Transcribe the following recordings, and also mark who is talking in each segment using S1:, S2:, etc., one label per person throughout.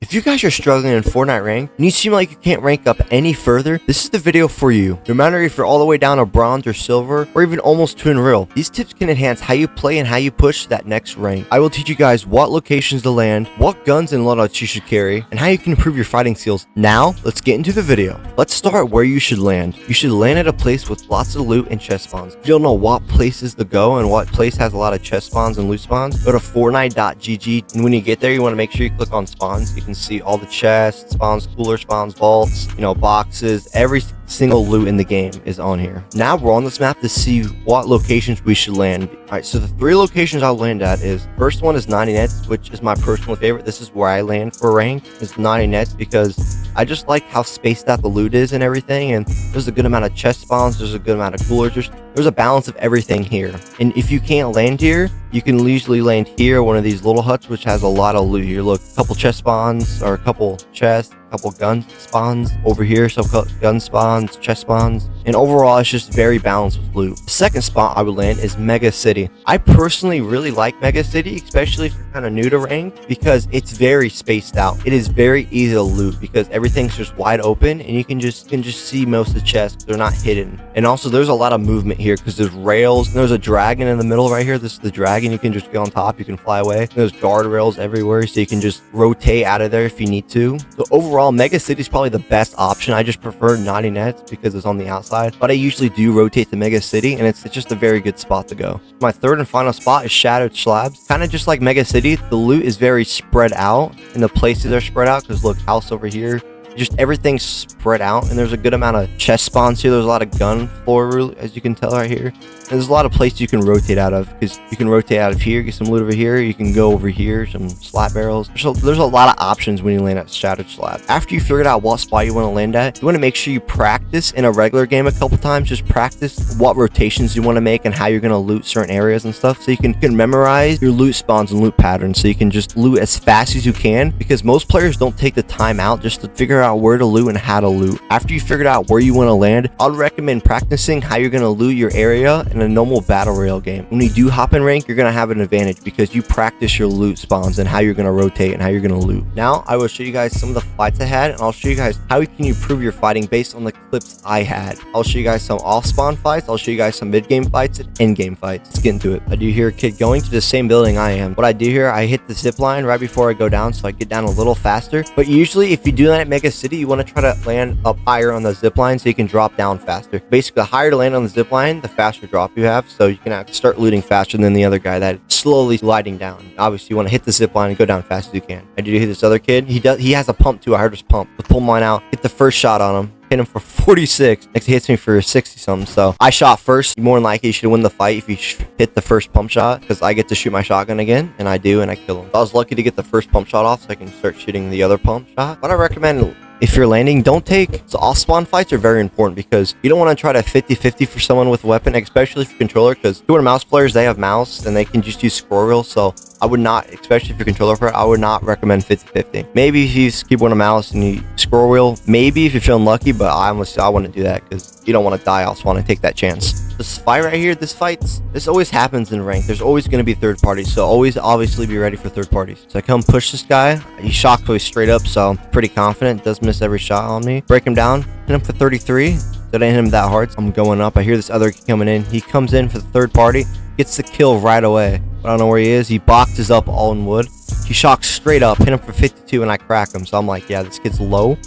S1: If you guys are struggling in Fortnite rank and you seem like you can't rank up any further, this is the video for you. No matter if you're all the way down to bronze or silver or even almost to real, these tips can enhance how you play and how you push that next rank. I will teach you guys what locations to land, what guns and loadouts you should carry, and how you can improve your fighting skills. Now, let's get into the video. Let's start where you should land. You should land at a place with lots of loot and chest spawns. If you don't know what places to go and what place has a lot of chest spawns and loot spawns, go to Fortnite.gg, and when you get there, you want to make sure you click on spawns. You can see all the chests, spawns, cooler spawns, vaults, boxes, every single loot in the game is on here. Now we're on this map to see what locations we should land. Alright, so the three locations I'll land at is, first one is 90 nets, which is my personal favorite. This is where I land for rank, is 90 nets, because I just like how spaced out the loot is and everything, and there's a good amount of chest spawns, there's a good amount of coolers, there's a balance of everything here. And if you can't land here, you can usually land here, one of these little huts, which has a lot of loot here. Look, a couple chest spawns, or a couple chests, a couple gun spawns over here, so gun spawns, chest spawns, and overall it's just very balanced with loot. The second spot I would land is Mega City. I personally really like Mega City, especially if you're kind of new to rank, because it's very spaced out. It is very easy to loot because everything's just wide open and you can just see most of the chests. They're not hidden. And also there's a lot of movement here because there's rails, and there's a dragon in the middle right here. This is the dragon. You can just get on top, you can fly away. And there's guardrails everywhere, so you can just rotate out of there if you need to. So overall, Mega City is probably the best option. I just prefer 90 nets because it's on the outside, but I usually do rotate to Mega City, and it's just a very good spot to go. My third and final spot is Shattered Slabs. Kind of just like Mega City, the loot is very spread out and the places are spread out, because look, house over here, just everything's spread out, and there's a good amount of chest spawns here. There's a lot of gun floor, as you can tell right here. And there's a lot of places you can rotate out of, because you can rotate out of here, get some loot over here, you can go over here, some slap barrels. There's a lot of options when you land at Shattered Slab. After you figured out what spot you want to land at, you want to make sure you practice in a regular game a couple times. Just practice what rotations you want to make and how you're going to loot certain areas and stuff, so you can memorize your loot spawns and loot patterns, so you can just loot as fast as you can, because most players don't take the time out just to figure out where to loot and how to loot. After you figured out where you want to land, I'd recommend practicing how you're going to loot your area in a normal battle royale game. When you do hop in rank, you're going to have an advantage because you practice your loot spawns and how you're going to rotate and how you're going to loot. Now I will show you guys some of the fights I had, and I'll show you guys how you can improve your fighting based on the clips I had. I'll show you guys some off spawn fights, I'll show you guys some mid game fights and end game fights. Let's get into it. I do hear a kid going to the same building I am. What I do here, I hit the zip line right before I go down, so I get down a little faster. But usually if you do that at Mega City, you want to try to land up higher on the zip line so you can drop down faster. Basically, the higher to land on the zip line, the faster drop you have, so you can start looting faster than the other guy that's slowly sliding down. Obviously, you want to hit the zip line and go down fast as you can. I did hear this other kid. He has a pump too. I heard his pump. Let's pull mine out. Hit the first shot on him. Hit him for 46. Next, he hits me for 60 something. So I shot first. More than likely, you should win the fight if you hit the first pump shot, because I get to shoot my shotgun again, and I do, and I kill him. So I was lucky to get the first pump shot off, so I can start shooting the other pump shot. But I recommend, if you're landing, don't take. So off spawn fights are very important, because you don't want to try to 50-50 for someone with a weapon, especially if you're controller, because keyboard and mouse players, they have mouse and they can just use scroll wheel. So I would not, especially if you're controller player, I would not recommend 50-50. Maybe if you use keyboard and mouse and you scroll wheel, maybe if you're feeling lucky, but I wouldn't do that, because you don't want to die off spawn and take that chance. This fight right here, this always happens in rank. There's always going to be third parties, so always obviously be ready for third parties. So I come push this guy. He shocked me straight up, so I'm pretty confident. Does miss every shot on me. Break him down. Hit him for 33. So I didn't hit him that hard. So I'm going up. I hear this other kid coming in. He comes in for the third party. Gets the kill right away. I don't know where he is. He boxes up all in wood. He shocks straight up. Hit him for 52 and I crack him. So I'm like, yeah, this kid's low.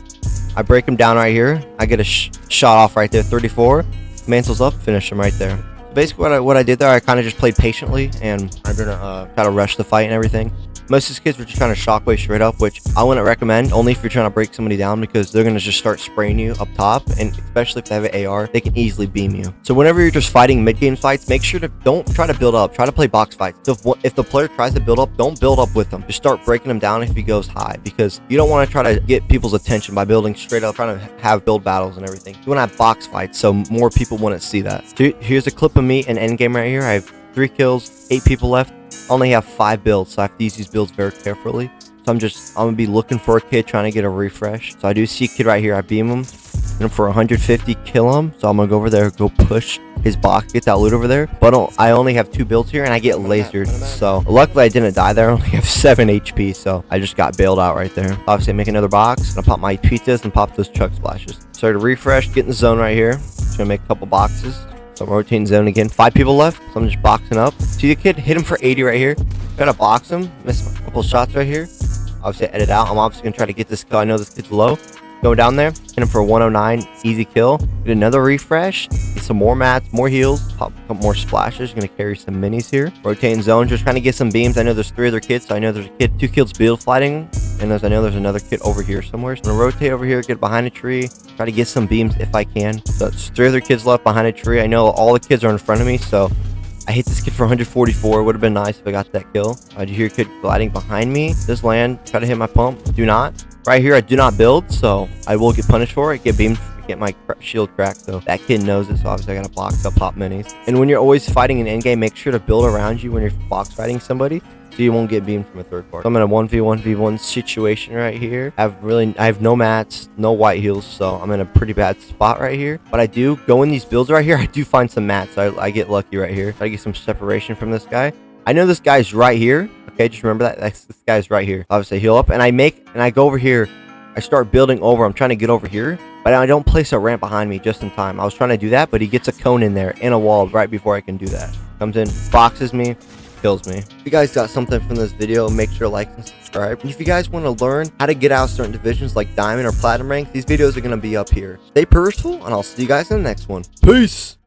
S1: I break him down right here. I get a shot off right there. 34. Mantles up, finish him right there. Basically what I did there, I kind of just played patiently, and I'm gonna try to rush the fight and everything. Most of these kids were just trying to shockwave straight up, which I wouldn't recommend, only if you're trying to break somebody down, because they're gonna just start spraying you up top, and especially if they have an AR, they can easily beam you. So whenever you're just fighting mid-game fights, make sure to don't try to build up. Try to play box fights. So if the player tries to build up, don't build up with them. Just start breaking him down if he goes high, because you don't want to try to get people's attention by building straight up, trying to have build battles and everything. You want to have box fights, so more people wouldn't see that. So here's a clip of me in endgame right here. I have 3 kills, 8 people left. I only have 5 builds, so I have to use these builds very carefully. So I'm gonna be looking for a kid, trying to get a refresh. So I do see a kid right here. I beam him, hit him for 150, kill him. So I'm gonna go over there, go push his box, get that loot over there. But I only have 2 builds here, and I get lasered. So luckily I didn't die there. I only have 7 HP, so I just got bailed out right there. Obviously, make another box. Gonna pop my pizzas and pop those chug splashes. So to refresh, get in the zone right here. Just gonna make a couple boxes. So I'm rotating zone again. 5 people left, so I'm just boxing up. See the kid? Hit him for 80 right here. Gotta box him. Miss a couple shots right here. Obviously, edit out. I'm obviously gonna try to get this kill. I know this kid's low. Go down there, hit him for 109, easy kill. Get another refresh, get some more mats, more heals, pop a couple more splashes. Gonna carry some minis here. Rotating zone, just trying to get some beams. I know there's 3 other kids, so I know there's a kid, 2 kills build fighting, and I know there's another kid over here somewhere. So I'm gonna rotate over here, get behind a tree, try to get some beams if I can. So there's 3 other kids left behind a tree. I know all the kids are in front of me, so I hit this kid for 144. Would have been nice if I got that kill. I do hear a kid gliding behind me. This land, try to hit my pump. Do not. Right here, I do not build, so I will get punished for it. Get beamed, get my shield cracked. So that kid knows it, so obviously I gotta box up, pop minis. And when you're always fighting an endgame, make sure to build around you when you're box fighting somebody, so you won't get beamed from a third party. So I'm in a 1v1v1 situation right here. I have no mats, no white heals, so I'm in a pretty bad spot right here. But I do go in these builds right here. I do find some mats. So I get lucky right here. I get some separation from this guy. I know this guy's right here. Okay, just remember that. This guy's right here. Obviously, heal up, and I go over here. I start building over. I'm trying to get over here, but I don't place a ramp behind me just in time. I was trying to do that, but he gets a cone in there and a wall right before I can do that. Comes in, boxes me, kills me. If you guys got something from this video, make sure to like and subscribe. And if you guys want to learn how to get out certain divisions like diamond or platinum rank, these videos are going to be up here. Stay purposeful, and I'll see you guys in the next one. Peace!